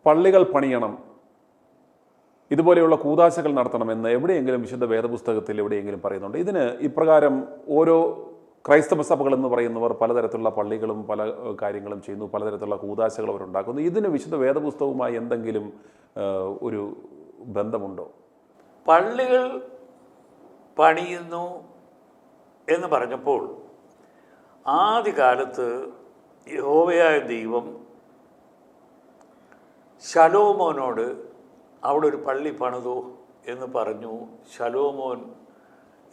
പള്ളികൾ പണിയണം, ഇതുപോലെയുള്ള കൂദാശകൾ നടത്തണമെന്ന് എവിടെയെങ്കിലും വിശുദ്ധ വേദപുസ്തകത്തിൽ എവിടെയെങ്കിലും പറയുന്നുണ്ട്? ഇതിന് ഇപ്രകാരം ഓരോ ക്രൈസ്തവ സഭകൾ എന്ന് പറയുന്നവർ പലതരത്തിലുള്ള പള്ളികളും പല കാര്യങ്ങളും ചെയ്യുന്നു, പലതരത്തിലുള്ള കൂദാശകൾ അവരുണ്ടാക്കുന്നു. ഇതിന് വിശുദ്ധ വേദപുസ്തകവുമായി എന്തെങ്കിലും ഒരു ബന്ധമുണ്ടോ? പള്ളികൾ പണിയുന്നു എന്ന് പറഞ്ഞപ്പോൾ ആദ്യകാലത്ത് യഹോവയായ ദൈവം ശലോമോനോട് അവിടെ ഒരു പള്ളി പണിതു എന്ന് പറഞ്ഞു. ശലോമോൻ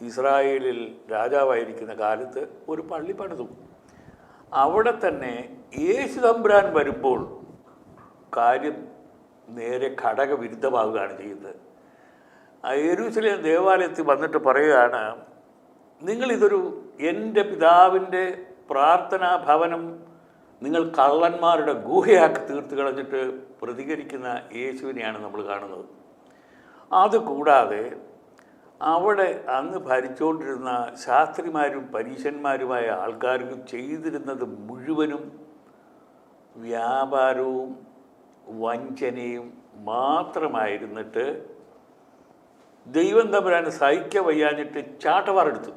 ഇസ്രായേലിൽ രാജാവായിരിക്കുന്ന കാലത്ത് ഒരു പള്ളി പണിതു. അവിടെ തന്നെ യേശു തമ്പുരാൻ വരുമ്പോൾ കാര്യം നേരെ ഘടകവിരുദ്ധമാവുകയാണ് ചെയ്യുന്നത്. യെരൂശലേം ദേവാലയത്തിൽ വന്നിട്ട് പറയുകയാണ്, നിങ്ങളിതൊരു എൻ്റെ പിതാവിൻ്റെ പ്രാർത്ഥനാ ഭവനം നിങ്ങൾ കള്ളന്മാരുടെ ഗുഹയാക്കി തീർത്ത് കളഞ്ഞിട്ട് പ്രതികരിക്കുന്ന യേശുവിനെയാണ് നമ്മൾ കാണുന്നത്. അതുകൂടാതെ അവിടെ അന്ന് ഭരിച്ചുകൊണ്ടിരുന്ന ശാസ്ത്രിമാരും പരീശന്മാരുമായ ആൾക്കാർക്ക് ചെയ്തിരുന്നത് മുഴുവനും വ്യാപാരവും വഞ്ചനയും മാത്രമായിരുന്നിട്ട് ദൈവം തമ്പുരാന് സഹിക്കാൻ വയ്യാഞ്ഞിട്ട് ചാട്ടവാറെടുത്തു.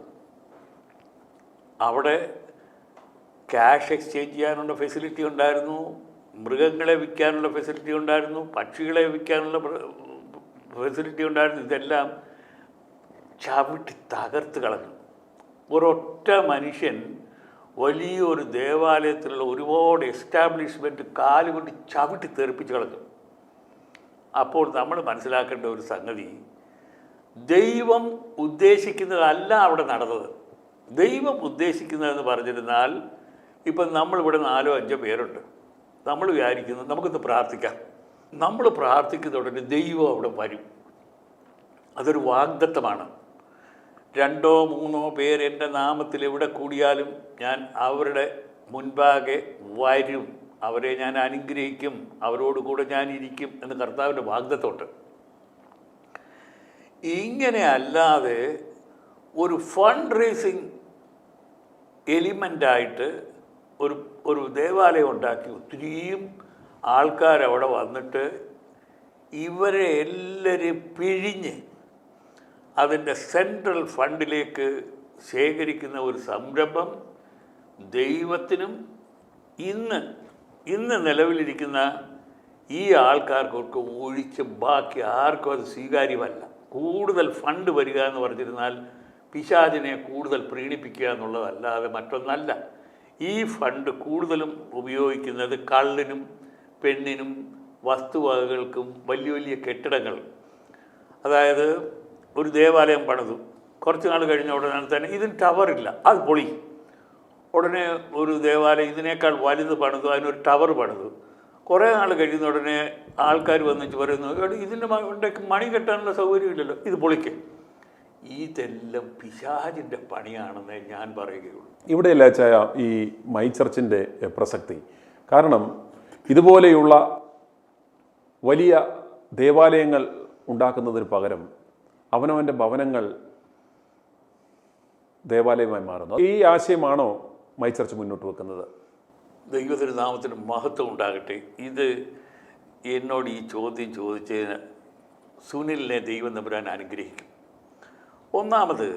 അവിടെ ക്യാഷ് എക്സ്ചേഞ്ച് ചെയ്യാനുള്ള ഫെസിലിറ്റി ഉണ്ടായിരുന്നു, മൃഗങ്ങളെ വിൽക്കാനുള്ള ഫെസിലിറ്റി ഉണ്ടായിരുന്നു, പക്ഷികളെ വിൽക്കാനുള്ള ഫെസിലിറ്റി ഉണ്ടായിരുന്നു. ഇതെല്ലാം ചവിട്ടി തകർത്ത് കളഞ്ഞു. ഒരൊറ്റ മനുഷ്യൻ വലിയൊരു ദേവാലയത്തിലുള്ള ഒരുപാട് എസ്റ്റാബ്ലിഷ്മെൻറ്റ് കാലുകൊണ്ട് ചവിട്ടി തെറിപ്പിച്ച് കളഞ്ഞു. അപ്പോൾ നമ്മൾ മനസ്സിലാക്കേണ്ട ഒരു സംഗതി, ദൈവം ഉദ്ദേശിക്കുന്നതല്ല അവിടെ നടന്നത്. ദൈവം ഉദ്ദേശിക്കുന്നതെന്ന് പറഞ്ഞിരുന്നാൽ, ഇപ്പം നമ്മളിവിടെ 4-5 പേരുണ്ട്. നമ്മൾ വിചാരിക്കുന്നു നമുക്കൊന്ന് പ്രാർത്ഥിക്കാം. നമ്മൾ പ്രാർത്ഥിക്കുന്ന ഉടനെ ദൈവം അവിടെ വരും. അതൊരു വാഗ്ദത്തമാണ്. 2-3 പേർ എൻ്റെ നാമത്തിൽ എവിടെ കൂടിയാലും ഞാൻ അവരുടെ മുൻപാകെ വരും, അവരെ ഞാൻ അനുഗ്രഹിക്കും, അവരോടുകൂടെ ഞാൻ ഇരിക്കും എന്ന് കർത്താവിൻ്റെ വാഗ്ദത്തമുണ്ട്. ഇങ്ങനെ അല്ലാതെ ഒരു ഫണ്ട് റേസിങ് എലിമെൻ്റായിട്ട് ഒരു ദേവാലയം ഉണ്ടാക്കി ഒത്തിരിയും ആൾക്കാരവിടെ വന്നിട്ട് ഇവരെ എല്ലാവരെയും പിഴിഞ്ഞ് അതിൻ്റെ സെൻട്രൽ ഫണ്ടിലേക്ക് ശേഖരിക്കുന്ന ഒരു സംരംഭം ദൈവത്തിനും ഇന്ന് നിലവിലിരിക്കുന്ന ഈ ആൾക്കാർക്കൊക്കെ ഒഴിച്ച് ബാക്കി ആർക്കും അത് സ്വീകാര്യമല്ല. കൂടുതൽ ഫണ്ട് വരിക എന്ന് പറഞ്ഞിരുന്നാൽ പിശാചിനെ കൂടുതൽ പ്രീണിപ്പിക്കുക എന്നുള്ളതല്ലാതെ മറ്റൊന്നല്ല. ഈ ഫണ്ട് കൂടുതലും ഉപയോഗിക്കുന്നത് കള്ളിനും പെണ്ണിനും വസ്തുവകകൾക്കും വലിയ വലിയ കെട്ടിടങ്ങൾ. അതായത് ഒരു ദേവാലയം പണിതു, കുറച്ച് നാൾ കഴിഞ്ഞ ഉടനെ തന്നെ ഇതിന് ടവറില്ല, അത് പൊളി. ഉടനെ ഒരു ദേവാലയം ഇതിനേക്കാൾ വലുത് പണിതു, അതിനൊരു ടവർ പണിതു. കുറേ നാൾ കഴിയുന്ന ഉടനെ ആൾക്കാർ വന്നിട്ട് പറയുന്നു, ഇതിൻ്റെ മണി കെട്ടാനുള്ള സൗകര്യമില്ലല്ലോ, ഇത് പൊളിക്ക്. ഇതെല്ലാം പിശാചിൻ്റെ പണിയാണെന്ന് ഞാൻ പറയുകയുള്ളൂ. ഇവിടെയല്ല ചായ ഈ മൈ ചർച്ചിൻ്റെ പ്രസക്തി. കാരണം ഇതുപോലെയുള്ള വലിയ ദേവാലയങ്ങൾ ഉണ്ടാക്കുന്നതിന് പകരം അവനവൻ്റെ ഭവനങ്ങൾ ദേവാലയമായി മാറുന്നു. ഈ ആശയമാണോ മൈ ചർച്ച് മുന്നോട്ട് വെക്കുന്നത്? ദൈവത്തിൻ്റെ നാമത്തിന് മഹത്വം ഉണ്ടാകട്ടെ. ഇത് എന്നോട് ഈ ചോദ്യം ചോദിച്ചതിന് സുനിലിനെ ദൈവം തമ്പുരാൻ അനുഗ്രഹിക്കും. ഒന്നാമത്,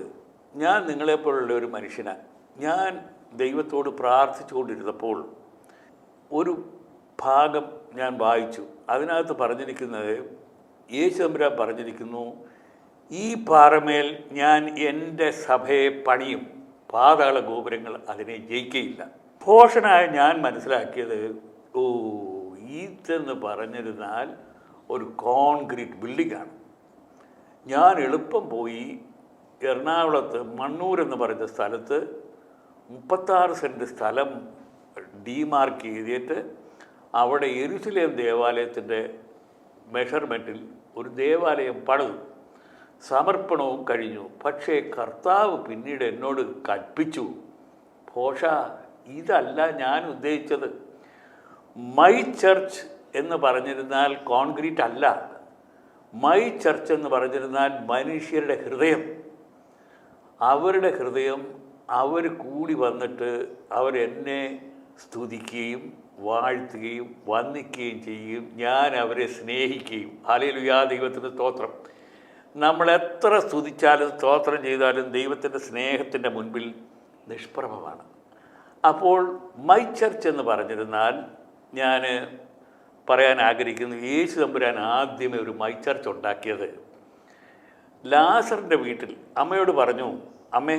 ഞാൻ നിങ്ങളെപ്പോലുള്ള ഒരു മനുഷ്യനാണ്. ഞാൻ ദൈവത്തോട് പ്രാർത്ഥിച്ചുകൊണ്ടിരുന്നപ്പോൾ ഒരു ഭാഗം ഞാൻ വായിച്ചു. അതിനകത്ത് പറഞ്ഞിരിക്കുന്നത്, യേശു തമ്പുരാൻ പറഞ്ഞിരിക്കുന്നു, ഈ പാറമേൽ ഞാൻ എൻ്റെ സഭയെ പണിയും, പാതാള ഗോപുരങ്ങൾ അതിനെ ജയിക്കയില്ല. ഭോഷനായ ഞാൻ മനസ്സിലാക്കിയത്, ഇതെന്ന് പറഞ്ഞിരുന്നാൽ ഒരു കോൺക്രീറ്റ് ബിൽഡിങ്ങാണ്. ഞാൻ എളുപ്പം പോയി എറണാകുളത്ത് മണ്ണൂർ എന്ന് പറയുന്ന സ്ഥലത്ത് 36 സെൻറ്റ് സ്ഥലം ഡീമാർക്ക് ചെയ്തിട്ട് അവിടെ യെരൂശലേം ദേവാലയത്തിൻ്റെ മെഷർമെൻറ്റിൽ ഒരു ദേവാലയം പണിതു. സമർപ്പണവും കഴിഞ്ഞു. പക്ഷേ കർത്താവ് പിന്നീട് എന്നോട് കൽപ്പിച്ചു, ഭോഷ, ഇതല്ല ഞാൻ ഉദ്ദേശിച്ചത്. മൈ ചർച്ച് എന്ന് പറഞ്ഞിരുന്നാൽ കോൺക്രീറ്റ് അല്ല. മൈ ചർച്ച് എന്ന് പറഞ്ഞിരുന്നാൽ മനുഷ്യരുടെ ഹൃദയം. അവരുടെ ഹൃദയം അവർ കൂടി വന്നിട്ട് അവരെന്നെ സ്തുതിക്കുകയും വാഴ്ത്തുകയും വന്ദിക്കുകയും ചെയ്യും. ഞാൻ അവരെ സ്നേഹിക്കുകയും. ഹല്ലേലൂയ, ദൈവത്തിൻ്റെ സ്തോത്രം. നമ്മൾ എത്ര സ്തുതിച്ചാലും സ്തോത്രം ചെയ്താലും ദൈവത്തിൻ്റെ സ്നേഹത്തിൻ്റെ മുൻപിൽ നിഷ്പ്രഭമാണ്. അപ്പോൾ മൈ ചർച്ച് എന്ന് പറഞ്ഞിരുന്നാൽ ഞാൻ പറയാൻ ആഗ്രഹിക്കുന്നു, യേശു തമ്പുരാൻ ആദ്യമേ ഒരു മൈ ചർച്ച് ഉണ്ടാക്കിയത് ലാസറിൻ്റെ വീട്ടിൽ അമ്മയോട് പറഞ്ഞു, അമ്മേ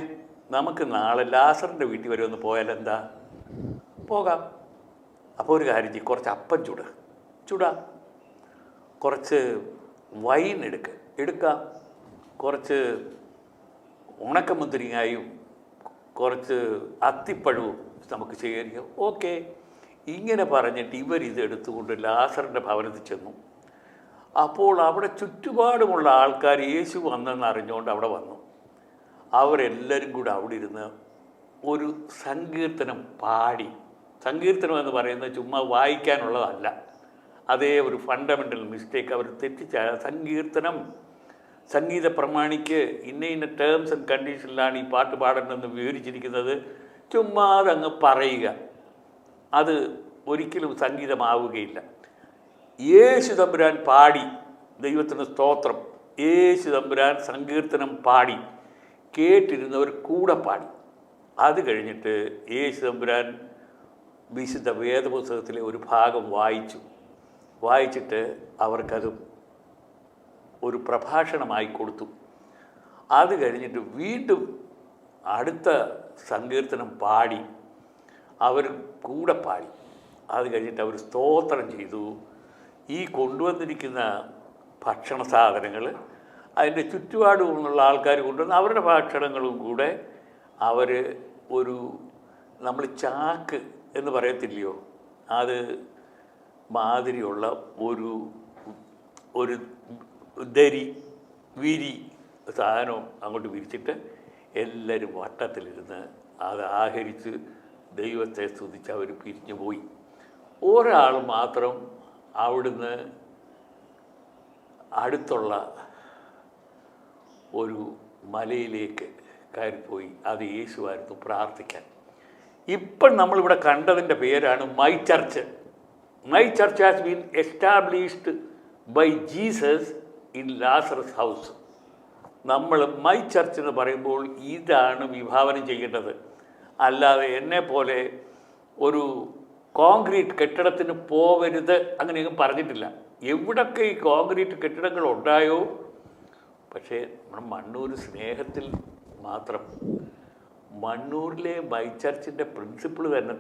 നമുക്ക് നാളെ ലാസറിൻ്റെ വീട്ടിൽ വരെ ഒന്ന് പോയാൽ എന്താ? പോകാം. അപ്പോൾ ഒരു കാര്യം ചെയ്യും, കുറച്ച് അപ്പം ചുടാം, കുറച്ച് വൈൻ എടുക്കാം, കുറച്ച് ഉണക്കമുന്തിരിങ്ങായും കുറച്ച് അത്തിപ്പഴവും നമുക്ക് ശേഖരിക്കാം. ഓക്കെ. ഇങ്ങനെ പറഞ്ഞിട്ട് ഇവരിത് എടുത്തുകൊണ്ട് ലാസറിൻ്റെ ഭവനത്തിൽ ചെന്നു. അപ്പോൾ അവിടെ ചുറ്റുപാടുമുള്ള ആൾക്കാർ യേശു വന്നെന്ന് അറിഞ്ഞുകൊണ്ട് അവിടെ വന്നു. അവരെല്ലാവരും കൂടെ അവിടെ ഇരുന്ന് ഒരു സങ്കീർത്തനം പാടി. സങ്കീർത്തനം എന്ന് പറയുന്നത് ചുമ്മാ വായിക്കാനുള്ളതല്ല, അതേ ഒരു ഫണ്ടമെൻ്റൽ മിസ്റ്റേക്ക് അവർ തെറ്റിച്ച. സങ്കീർത്തനം സംഗീത പ്രമാണിക്ക് ഇന്ന ടേംസ് ആൻഡ് കണ്ടീഷനിലാണ് ഈ പാട്ട് പാടേണ്ടതെന്ന് വിവരിച്ചിരിക്കുന്നത്. ചുമ്മാ അതങ്ങ് പറയുക, അത് ഒരിക്കലും സംഗീതമാവുകയില്ല. യേശു തമ്പുരാൻ പാടി, ദൈവത്തിന് സ്തോത്രം, യേശു തമ്പുരാൻ സങ്കീർത്തനം പാടി, കേട്ടിരുന്നവർ കൂടെ പാടി. അത് കഴിഞ്ഞിട്ട് യേശു തമ്പുരാൻ വിശുദ്ധ വേദപുസ്തകത്തിലെ ഒരു ഭാഗം വായിച്ചിട്ട് അവർക്കത് ഒരു പ്രഭാഷണമായി കൊടുത്തു. അത് കഴിഞ്ഞിട്ട് വീണ്ടും അടുത്ത സങ്കീർത്തനം പാടി, അവർ കൂടെ പാടി. അത് കഴിഞ്ഞിട്ട് അവർ സ്തോത്രം ചെയ്തു. ഈ കൊണ്ടുവന്നിരിക്കുന്ന ഭക്ഷണ സാധനങ്ങൾ അതിൻ്റെ ചുറ്റുപാടുമുള്ള ആൾക്കാർ കൊണ്ടുവന്ന് അവരുടെ ഭക്ഷണങ്ങളും കൂടെ അവർ ഒരു, നമ്മൾ ചാക്ക് എന്ന് പറയത്തില്ലയോ, അത് മാതിരിയുള്ള ഒരു വിരി സാധനവും അങ്ങോട്ട് വിരിച്ചിട്ട് എല്ലാവരും വട്ടത്തിലിരുന്ന് അത് ആഹരിച്ച് ദൈവത്തെ സ്തുതിച്ച് അവർ പിരിഞ്ഞു പോയി. ഒരാൾ മാത്രം അവിടുന്ന് അടുത്തുള്ള ഒരു മലയിലേക്ക് കയറിപ്പോയി. അത് യേശുവായിരുന്നു പ്രാർത്ഥിക്കാൻ. ഇപ്പം നമ്മളിവിടെ കണ്ടതിൻ്റെ പേരാണ് my church. My church has been established by Jesus in Lazarus house. നമ്മൾ മൈ ചർച്ച് എന്ന് പറയുമ്പോൾ ഇതാണ് വിഭാവനം ചെയ്യേണ്ടത്. അല്ലാതെ എന്നെപ്പോലെ ഒരു കോൺക്രീറ്റ് കെട്ടിടത്തിന് പോവരുത് അങ്ങനെയൊന്നും പറഞ്ഞിട്ടില്ല. എവിടൊക്കെ ഈ കോൺക്രീറ്റ് കെട്ടിടങ്ങൾ ഉണ്ടായോ, പക്ഷേ നമ്മുടെ മണ്ണൂർ സ്നേഹത്തിൽ മാത്രം, മണ്ണൂരിലെ മൈ ചർച്ചിൻ്റെ പ്രിൻസിപ്പിൾ തന്നെ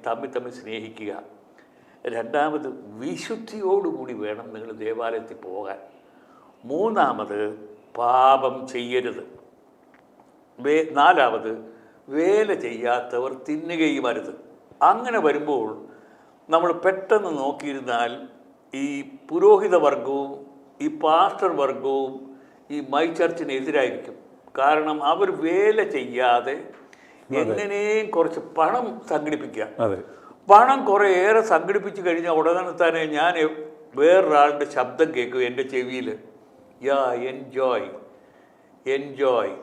തമ്മിൽ സ്നേഹിക്കുക. രണ്ടാമത് വിശുദ്ധിയോടുകൂടി വേണം നിങ്ങൾ ദേവാലയത്തിൽ പോകാൻ. മൂന്നാമത് പാപം ചെയ്യരുത്. നാലാമത് വേല ചെയ്യാത്തവർ തിന്നുകയും അരുത്. അങ്ങനെ വരുമ്പോൾ നമ്മൾ പെട്ടെന്ന് നോക്കിയിരുന്നാൽ ഈ പുരോഹിത വർഗവും ഈ പാസ്റ്റർ വർഗവും ഈ മൈ ചർച്ചിനെതിരായിരിക്കും. കാരണം അവർ വേല ചെയ്യാതെ എങ്ങനെയും കുറച്ച് പണം സംഘടിപ്പിക്കുക. പണം കുറേയേറെ സംഘടിപ്പിച്ച് കഴിഞ്ഞാൽ ഉടനെ തന്നെ ഞാൻ വേറൊരാളുടെ ശബ്ദം കേൾക്കും എൻ്റെ ചെവിയിൽ, യാ എൻജോയ്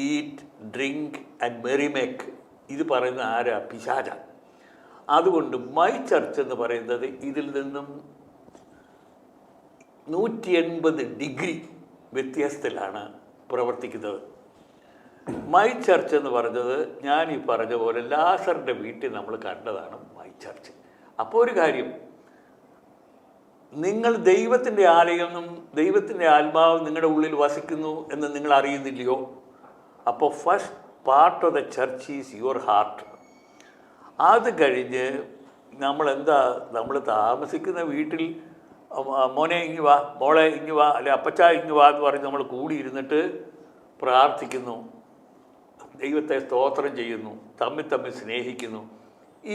ഈറ്റ് ഡ്രിങ്ക് ആൻഡ് മെറിമേക്ക്. ഇത് പറയുന്ന ആരാ? പിശാച. അതുകൊണ്ട് മൈ ചർച്ച് എന്ന് പറയുന്നത് ഇതിൽ നിന്നും 180 ഡിഗ്രി വ്യത്യാസത്തിലാണ് പ്രവർത്തിക്കുന്നത്. മൈ ചർച്ച് എന്ന് പറഞ്ഞത് ഞാൻ ഈ പറഞ്ഞ പോലെ ലാസറിൻ്റെ വീട്ടിൽ നമ്മൾ കണ്ടതാണ് മൈ ചർച്ച്. അപ്പോൾ ഒരു കാര്യം, നിങ്ങൾ ദൈവത്തിൻ്റെ ആലയമെന്നും ദൈവത്തിൻ്റെ ആത്മാവ് നിങ്ങളുടെ ഉള്ളിൽ വസിക്കുന്നു എന്ന് നിങ്ങൾ അറിയുന്നില്ലയോ? അപ്പോൾ first part of the church is your heart. അത് കഴിഞ്ഞ് നമ്മൾ താമസിക്കുന്ന വീട്ടിൽ മോനെ ഇങ്ങ് വാ, മോളെ ഇങ്ങ് വാ, അല്ലെ അപ്പച്ച ഇങ്ങ് വാ എന്ന് പറഞ്ഞ് നമ്മൾ കൂടിയിരുന്നിട്ട് പ്രാർത്ഥിക്കുന്നു, ദൈവത്തെ സ്തോത്രം ചെയ്യുന്നു, തമ്മിൽ സ്നേഹിക്കുന്നു.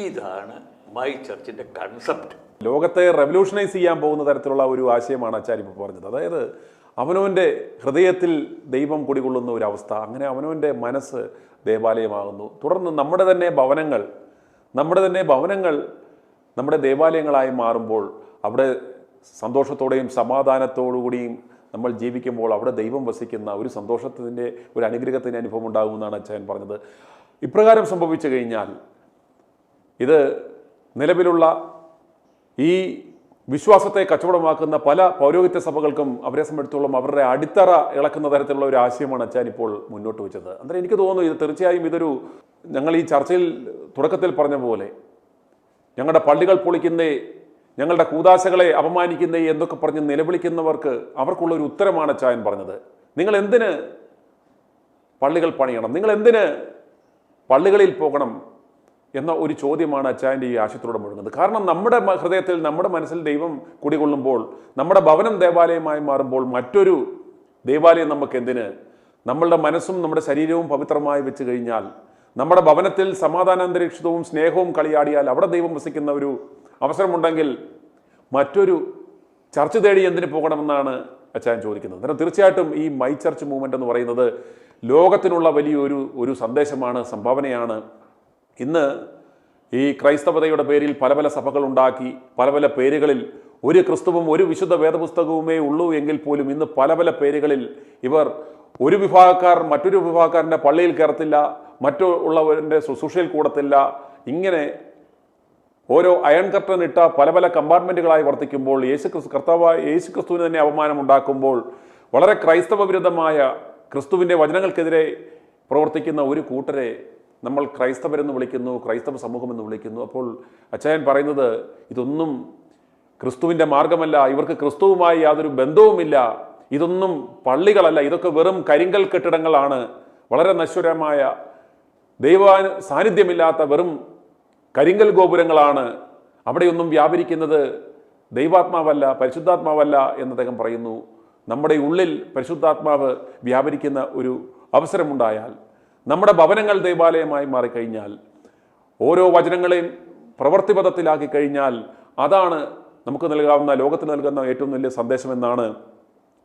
ഇതാണ് മൈ ചർച്ചിൻ്റെ കൺസെപ്റ്റ്. ലോകത്തെ റെവല്യൂഷനൈസ് ചെയ്യാൻ പോകുന്ന തരത്തിലുള്ള ഒരു ആശയമാണ് ആചാര്യ ഇപ്പോൾ പറഞ്ഞത്. അതായത് അവനവൻ്റെ ഹൃദയത്തിൽ ദൈവം കുടികൊള്ളുന്ന ഒരവസ്ഥ, അങ്ങനെ അവനവൻ്റെ മനസ്സ് ദേവാലയമാകുന്നു. തുടർന്ന് നമ്മുടെ തന്നെ ഭവനങ്ങൾ നമ്മുടെ ദേവാലയങ്ങളായി മാറുമ്പോൾ അവിടെ സന്തോഷത്തോടെയും സമാധാനത്തോടുകൂടിയും നമ്മൾ ജീവിക്കുമ്പോൾ അവിടെ ദൈവം വസിക്കുന്ന ഒരു സന്തോഷത്തിൻ്റെ ഒരു അനുഗ്രഹത്തിൻ്റെ അനുഭവം ഉണ്ടാകുമെന്നാണ് അച്ചായൻ പറഞ്ഞത്. ഇപ്രകാരം സംഭവിച്ചു കഴിഞ്ഞാൽ ഇത് നിലവിലുള്ള ഈ വിശ്വാസത്തെ കച്ചവടമാക്കുന്ന പല പൗരോഹിത്യ സഭകൾക്കും അവരെ സംബന്ധിച്ചിടത്തോളം അവരുടെ അടിത്തറ ഇളക്കുന്ന തരത്തിലുള്ള ഒരു ആശയമാണ് അച്ഛൻ ഇപ്പോൾ മുന്നോട്ട് വെച്ചത്. അന്നേരം എനിക്ക് തോന്നുന്നു ഇത് തീർച്ചയായും ഇതൊരു, ഞങ്ങൾ ഈ ചർച്ചയിൽ തുടക്കത്തിൽ പറഞ്ഞ പോലെ ഞങ്ങളുടെ പള്ളികൾ പൊളിക്കുന്നേ, ഞങ്ങളുടെ കൂദാശകളെ അപമാനിക്കുന്നേ എന്നൊക്കെ പറഞ്ഞ് നിലവിളിക്കുന്നവർക്ക് അവർക്കുള്ള ഒരു ഉത്തരമാണ് അച്ചായൻ പറഞ്ഞത്. നിങ്ങൾ എന്തിന് പള്ളികൾ പണിയണം, നിങ്ങൾ എന്തിന് പള്ളികളിൽ പോകണം എന്ന ഒരു ചോദ്യമാണ് അച്ചായൻ്റെ ഈ ആശയത്തിലൂടെ മുഴുകുന്നത്. കാരണം നമ്മുടെ ഹൃദയത്തിൽ, നമ്മുടെ മനസ്സിൽ ദൈവം കുടികൊള്ളുമ്പോൾ, നമ്മുടെ ഭവനം ദേവാലയമായി മാറുമ്പോൾ മറ്റൊരു ദേവാലയം നമുക്ക് എന്തിന്? നമ്മളുടെ മനസ്സും നമ്മുടെ ശരീരവും പവിത്രമായി വെച്ച് കഴിഞ്ഞാൽ, നമ്മുടെ ഭവനത്തിൽ സമാധാനാന്തരീക്ഷവും സ്നേഹവും കളിയാടിയാൽ അവിടെ ദൈവം വസിക്കുന്ന ഒരു അവസരമുണ്ടെങ്കിൽ മറ്റൊരു ചർച്ച തേടി എന്തിനു പോകണമെന്നാണ് അച്ചായൻ ചോദിക്കുന്നത്. അന്നേരം തീർച്ചയായിട്ടും ഈ മൈ ചർച്ച് മൂവ്മെൻ്റ് എന്ന് പറയുന്നത് ലോകത്തിനുള്ള വലിയൊരു സന്ദേശമാണ്, സംഭാവനയാണ്. ഇന്ന് ഈ ക്രൈസ്തവതയുടെ പേരിൽ പല പല സഭകൾ ഉണ്ടാക്കി, പല പല പേരുകളിൽ ഒരു ക്രിസ്തുവും ഒരു വിശുദ്ധ വേദപുസ്തകവുമേ ഉള്ളൂ എങ്കിൽ പോലും ഇന്ന് പല പല പേരുകളിൽ ഇവർ ഒരു വിഭാഗക്കാർ മറ്റൊരു വിഭാഗക്കാരൻ്റെ പള്ളിയിൽ കയറത്തില്ല, മറ്റുള്ളവരുടെ ശുശ്രൂഷയിൽ കൂടത്തില്ല. ഇങ്ങനെ ഓരോ അയൺ കർട്ടൻ ഇട്ട പല പല കമ്പാർട്ട്മെൻറ്റുകളായി വർത്തിക്കുമ്പോൾ, കർത്താവായ യേശു ക്രിസ്തുവിന് തന്നെ അവമാനം ഉണ്ടാക്കുമ്പോൾ, വളരെ ക്രൈസ്തവ വിരുദ്ധമായ ക്രിസ്തുവിൻ്റെ വചനങ്ങൾക്കെതിരെ പ്രവർത്തിക്കുന്ന ഒരു കൂട്ടരെ നമ്മൾ ക്രൈസ്തവരെന്ന് വിളിക്കുന്നു, ക്രൈസ്തവ സമൂഹം എന്ന് വിളിക്കുന്നു. അപ്പോൾ അച്ചായൻ പറയുന്നത് ഇതൊന്നും ക്രിസ്തുവിൻ്റെ മാർഗമല്ല, ഇവർക്ക് ക്രിസ്തുവുമായി യാതൊരു ബന്ധവുമില്ല, ഇതൊന്നും പള്ളികളല്ല, ഇതൊക്കെ വെറും കരിങ്കൽ കെട്ടിടങ്ങളാണ്, വളരെ നശ്വരമായ ദൈവ സാന്നിധ്യമില്ലാത്ത വെറും കരിങ്കൽ ഗോപുരങ്ങളാണ്, അവിടെയൊന്നും വ്യാപരിക്കുന്നത് ദൈവാത്മാവല്ല, പരിശുദ്ധാത്മാവല്ല എന്ന് അദ്ദേഹം പറയുന്നു. നമ്മുടെ ഉള്ളിൽ പരിശുദ്ധാത്മാവ് വ്യാപരിക്കുന്ന ഒരു അവസരമുണ്ടായാൽ, നമ്മുടെ ഭവനങ്ങൾ ദൈവാലയമായി മാറിക്കഴിഞ്ഞാൽ, ഓരോ വചനങ്ങളെയും പ്രവൃത്തിപഥത്തിലാക്കി കഴിഞ്ഞാൽ, അതാണ് നമുക്ക് നൽകാവുന്ന, ലോകത്തിന് നൽകുന്ന ഏറ്റവും വലിയ സന്ദേശമെന്നാണ്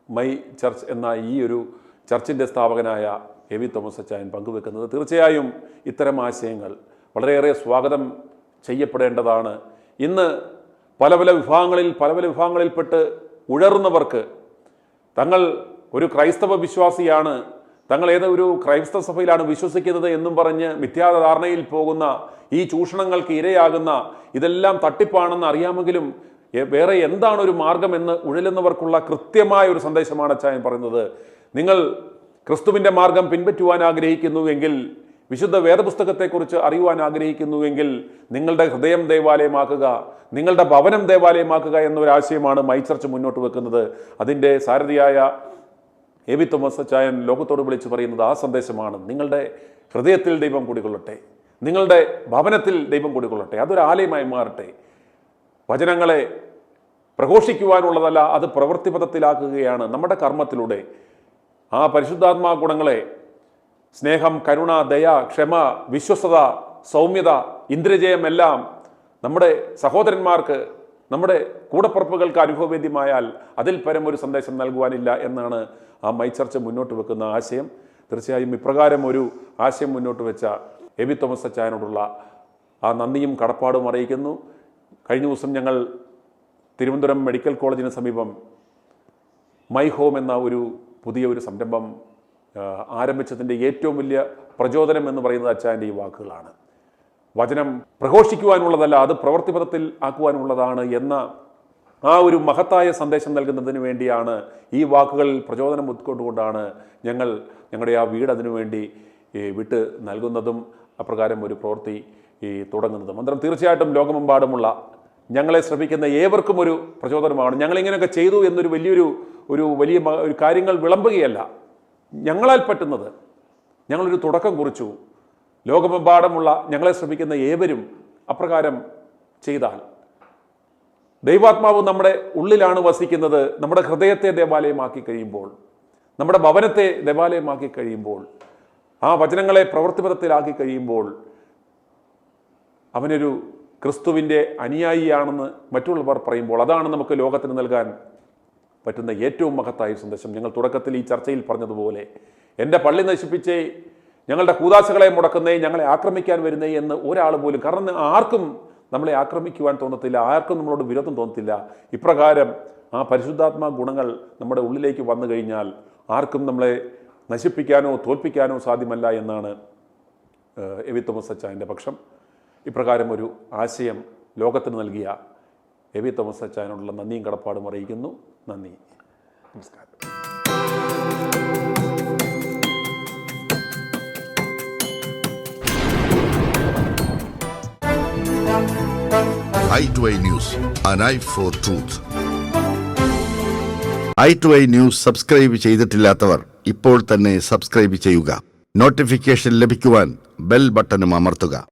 മൈ ചർച്ച് എന്ന ഈ ഒരു ചർച്ചിൻ്റെ സ്ഥാപകനായ എ വി തോമസ് അച്ചായൻ പങ്കുവെക്കുന്നത്. തീർച്ചയായും ഇത്തരം ആശയങ്ങൾ വളരെയേറെ സ്വാഗതം ചെയ്യപ്പെടേണ്ടതാണ്. ഇന്ന് പല പല വിഭാഗങ്ങളിൽപ്പെട്ട് ഉഴറുന്നവർക്ക് തങ്ങൾ ഒരു ക്രൈസ്തവ വിശ്വാസിയാണ്, തങ്ങൾ ഏതൊരു ക്രൈസ്തവ സഭയിലാണ് വിശ്വസിക്കുന്നത് എന്നും പറഞ്ഞ് മിഥ്യാധാരണയിൽ പോകുന്ന, ഈ ചൂഷണങ്ങൾക്ക് ഇരയാകുന്ന, ഇതെല്ലാം തട്ടിപ്പാണെന്ന് അറിയാമെങ്കിലും വേറെ എന്താണ് ഒരു മാർഗമെന്ന് ഉഴലുന്നവർക്കുള്ള കൃത്യമായ ഒരു സന്ദേശമാണ് അച്ചായൻ പറയുന്നത്. നിങ്ങൾ ക്രിസ്തുവിൻ്റെ മാർഗം പിൻപറ്റുവാൻ ആഗ്രഹിക്കുന്നുവെങ്കിൽ, വിശുദ്ധ വേദപുസ്തകത്തെക്കുറിച്ച് അറിയുവാൻ ആഗ്രഹിക്കുന്നുവെങ്കിൽ നിങ്ങളുടെ ഹൃദയം ദേവാലയമാക്കുക, നിങ്ങളുടെ ഭവനം ദേവാലയമാക്കുക എന്നൊരാശയമാണ് മൈ ചർച്ച് മുന്നോട്ട് വെക്കുന്നത്. അതിൻ്റെ സാരഥിയായ എ വി തോമസ് അച്ചായൻ ലോകത്തോട് വിളിച്ചു പറയുന്നത് ആ സന്ദേശമാണ്. നിങ്ങളുടെ ഹൃദയത്തിൽ ദൈവം കുടികൊള്ളട്ടെ, നിങ്ങളുടെ ഭവനത്തിൽ ദൈവം കുടികൊള്ളട്ടെ, അതൊരു ആലയമായി മാറട്ടെ. വചനങ്ങളെ പ്രഘോഷിക്കുവാനുള്ളതല്ല, അത് പ്രവൃത്തിപഥത്തിലാക്കുകയാണ് നമ്മുടെ കർമ്മത്തിലൂടെ. ആ പരിശുദ്ധാത്മാ ഗുണങ്ങളെ, സ്നേഹം, കരുണ, ദയ, ക്ഷമ, വിശ്വസ്തത, സൗമ്യത, ഇന്ദ്രജയം എല്ലാം നമ്മുടെ സഹോദരന്മാർക്ക്, നമ്മുടെ കൂടപ്പുറപ്പുകൾക്ക് അനുഭവവേദ്യമായാൽ അതിൽ പരം ഒരു സന്ദേശം നൽകുവാനില്ല എന്നാണ് ആ മൈ ചർച്ച് മുന്നോട്ട് വെക്കുന്ന ആശയം. തീർച്ചയായും ഇപ്രകാരം ഒരു ആശയം മുന്നോട്ട് വെച്ച എ വി തോമസ് അച്ചായനോടുള്ള ആ നന്ദിയും കടപ്പാടും അറിയിക്കുന്നു. കഴിഞ്ഞ ദിവസം ഞങ്ങൾ തിരുവനന്തപുരം മെഡിക്കൽ കോളേജിന് സമീപം മൈ ഹോം എന്ന പുതിയ സംരംഭം ആരംഭിച്ചതിൻ്റെ ഏറ്റവും വലിയ പ്രചോദനം എന്ന് പറയുന്നത് അച്ചായൻ്റെ ഈ വാക്കുകളാണ്. വചനം പ്രഘോഷിക്കുവാനുള്ളതല്ല, അത് പ്രവൃത്തിപഥത്തിൽ ആക്കുവാനുള്ളതാണ് എന്ന ആ ഒരു മഹത്തായ സന്ദേശം നൽകുന്നതിന് വേണ്ടിയാണ് ഈ വാക്കുകളിൽ പ്രചോദനം ഉൾക്കൊണ്ടുകൊണ്ടാണ് ഞങ്ങളുടെ ആ വീട് അതിനുവേണ്ടി വിട്ട് നൽകുന്നതും അപ്രകാരം ഒരു പ്രവൃത്തി തുടങ്ങുന്നതും. അന്നേരം തീർച്ചയായിട്ടും ലോകമെമ്പാടുമുള്ള ഞങ്ങളെ ശ്രമിക്കുന്ന ഏവർക്കും ഒരു പ്രചോദനമാണ്. ഞങ്ങളിങ്ങനെയൊക്കെ ചെയ്തു എന്നൊരു വലിയ കാര്യങ്ങൾ വിളമ്പുകയല്ല, ഞങ്ങളാൽ പറ്റുന്നത് ഞങ്ങളൊരു തുടക്കം കുറിച്ചു. ലോകമെമ്പാടുമുള്ള ഞങ്ങളെ ശ്രമിക്കുന്ന ഏവരും അപ്രകാരം ചെയ്താൽ, ദൈവാത്മാവ് നമ്മുടെ ഉള്ളിലാണ് വസിക്കുന്നത്. നമ്മുടെ ഹൃദയത്തെ ദേവാലയമാക്കി കഴിയുമ്പോൾ, നമ്മുടെ ഭവനത്തെ ദേവാലയമാക്കി കഴിയുമ്പോൾ, ആ വചനങ്ങളെ പ്രവൃത്തിപഥത്തിലാക്കി കഴിയുമ്പോൾ അവനൊരു ക്രിസ്തുവിൻ്റെ അനുയായിയാണെന്ന് മറ്റുള്ളവർ പറയുമ്പോൾ, അതാണ് നമുക്ക് ലോകത്തിന് നൽകാൻ പറ്റുന്ന ഏറ്റവും മഹത്തായ സന്ദേശം. ഞങ്ങൾ തുടക്കത്തിൽ ഈ ചർച്ചയിൽ പറഞ്ഞതുപോലെ, എൻ്റെ പള്ളി നശിപ്പിച്ചേ, ഞങ്ങളുടെ കൂദാശകളെ മുടക്കുന്നേ, ഞങ്ങളെ ആക്രമിക്കാൻ വരുന്നേ എന്ന് ഒരാൾ പോലും, കാരണം ആർക്കും നമ്മളെ ആക്രമിക്കുവാൻ തോന്നത്തില്ല, ആർക്കും നമ്മളോട് വിരോധം തോന്നത്തില്ല. ഇപ്രകാരം ആ പരിശുദ്ധാത്മാ ഗുണങ്ങൾ നമ്മുടെ ഉള്ളിലേക്ക് വന്നു കഴിഞ്ഞാൽ ആർക്കും നമ്മളെ നശിപ്പിക്കാനോ തോൽപ്പിക്കാനോ സാധ്യമല്ല എന്നാണ് എ വി തോമസ് അച്ചായൻ്റെ പക്ഷം. ഇപ്രകാരം ഒരു ആശയം ലോകത്തിന് നൽകിയ എ.വി. തോമസ് അച്ചായനോടുള്ള നന്ദിയും കടപ്പാടും അറിയിക്കുന്നു. നന്ദി, നമസ്കാരം. i2i News, an eye for truth. i2i News subscribe ചെയ്തിട്ടില്ലാത്തവർ ഇപ്പോൾ തന്നെ സബ്സ്ക്രൈബ് ചെയ്യുക. നോട്ടിഫിക്കേഷൻ ലഭിക്കുവാൻ ബെൽ ബട്ടണും അമർത്തുക.